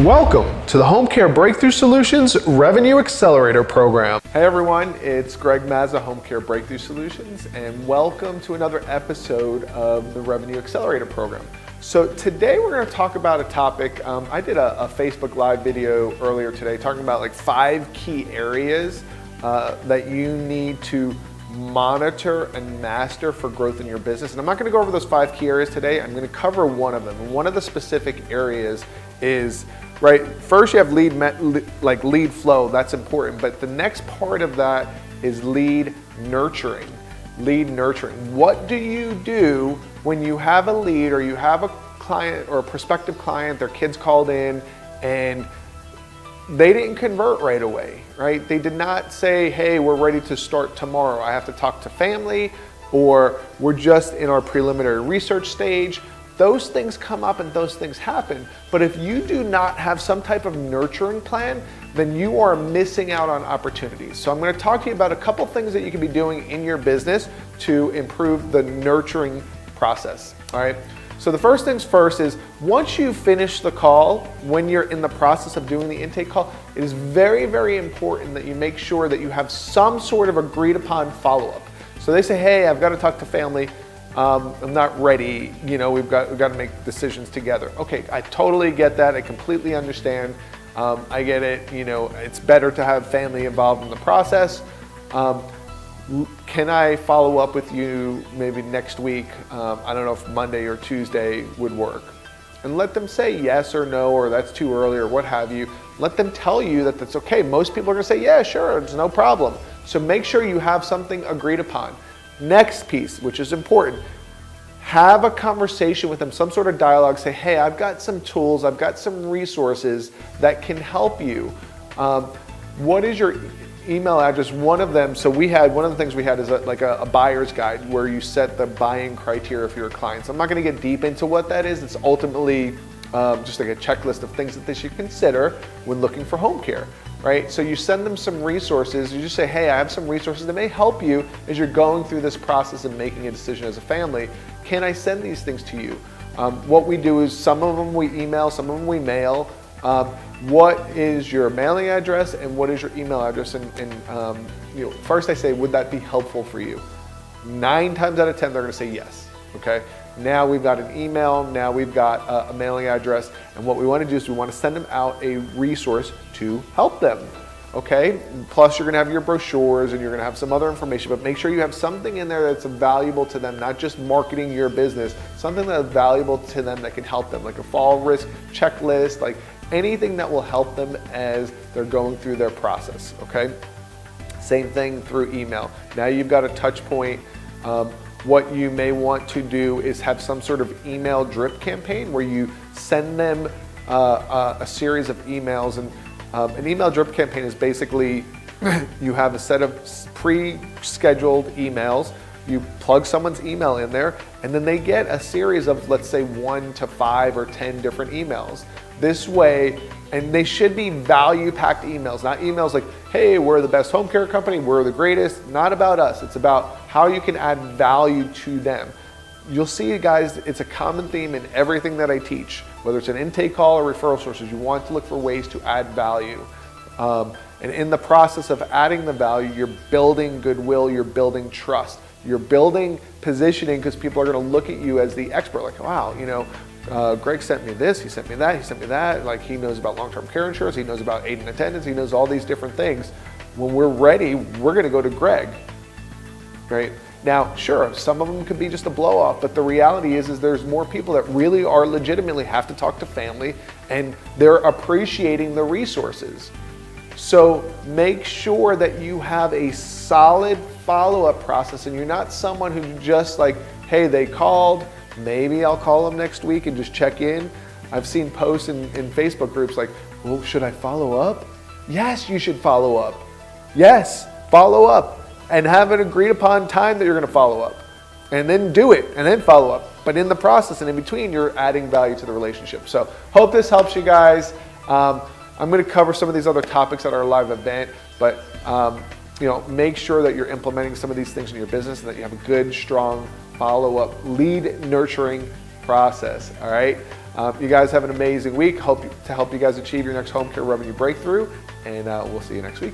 Welcome to the Home Care Breakthrough Solutions Revenue Accelerator Program. Hey everyone, it's Greg Mazza, Home Care Breakthrough Solutions, and welcome to another episode of the Revenue Accelerator Program. So today we're going to talk about a topic. I did a Facebook Live video earlier today talking about like 5 key areas that you need to monitor and master for growth in your business. And I'm not going to go over those 5 key areas today. I'm going to cover one of them. And one of the specific areas is, right, first you have lead flow. That's important. But the next part of that is lead nurturing. Lead nurturing. What do you do when you have a lead or you have a client or a prospective client, their kids called in and they didn't convert right away, right? They did not say, hey, we're ready to start tomorrow. I have to talk to family, or we're just in our preliminary research stage. Those things come up and those things happen. But if you do not have some type of nurturing plan, then you are missing out on opportunities. So I'm going to talk to you about a couple things that you can be doing in your business to improve the nurturing process, all right? So the first things first is, once you finish the call, when you're in the process of doing the intake call, it is very, very important that you make sure that you have some sort of agreed upon follow-up. So they say, hey, I've got to talk to family. I'm not ready. You know, we've got to make decisions together. Okay, I totally get that. I completely understand. I get it. You know, it's better to have family involved in the process. Can I follow up with you maybe next week? I don't know if Monday or Tuesday would work. And let them say yes or no, or that's too early, or what have you. Let them tell you that that's okay. Most people are gonna say, yeah, sure, it's no problem. So make sure you have something agreed upon. Next piece, which is important, have a conversation with them, some sort of dialogue. Say, hey, I've got some tools, I've got some resources that can help you. What is your email address? One of them, so one of the things we had is a buyer's guide where you set the buying criteria for your clients. I'm not going to get deep into what that is. It's ultimately just like a checklist of things that they should consider when looking for home care, right? So you send them some resources. You just say, hey, I have some resources that may help you as you're going through this process of making a decision as a family. Can I send these things to you? What we do is, some of them we email, some of them we mail. What is your mailing address and what is your email address? And first I say, would that be helpful for you? 9 times out of 10, they're going to say yes. Okay. Now we've got an email. Now we've got a mailing address. And what we want to do is we want to send them out a resource to help them. Okay. Plus you're going to have your brochures and you're going to have some other information, but make sure you have something in there that's valuable to them, not just marketing your business, something that's valuable to them that can help them, like a fall risk checklist, like anything that will help them as they're going through their process, okay? Same thing through email. Now you've got a touch point. What you may want to do is have some sort of email drip campaign where you send them a series of emails. And an email drip campaign is basically you have a set of pre-scheduled emails. You plug someone's email in there, and then they get a series of, let's say, 1 to 5 or 10 different emails. This way, and they should be value-packed emails, not emails like, hey, we're the best home care company, we're the greatest. Not about us. It's about how you can add value to them. You'll see, guys, it's a common theme in everything that I teach, whether it's an intake call or referral sources. You want to look for ways to add value. And in the process of adding the value, you're building goodwill, you're building trust. You're building positioning because people are going to look at you as the expert. Like, wow, you know, Greg sent me this, he sent me that, he sent me that. Like, he knows about long-term care insurance, he knows about aid and attendance, he knows all these different things. When we're ready, we're going to go to Greg, right? Now, sure, some of them could be just a blow-off, but the reality is there's more people that really are legitimately have to talk to family, and they're appreciating the resources. So make sure that you have a solid follow-up process, and you're not someone who just like, hey, they called, maybe I'll call them next week and just check in. I've seen posts in Facebook groups like, well, should I follow up? Yes, you should follow up. Yes, follow up and have an agreed upon time that you're going to follow up, and then do it and then follow up. But in the process and in between, you're adding value to the relationship. So hope this helps you guys. I'm going to cover some of these other topics at our live event, but make sure that you're implementing some of these things in your business and that you have a good, strong follow-up lead nurturing process. All right. You guys have an amazing week. Hope to help you guys achieve your next home care revenue breakthrough, and we'll see you next week.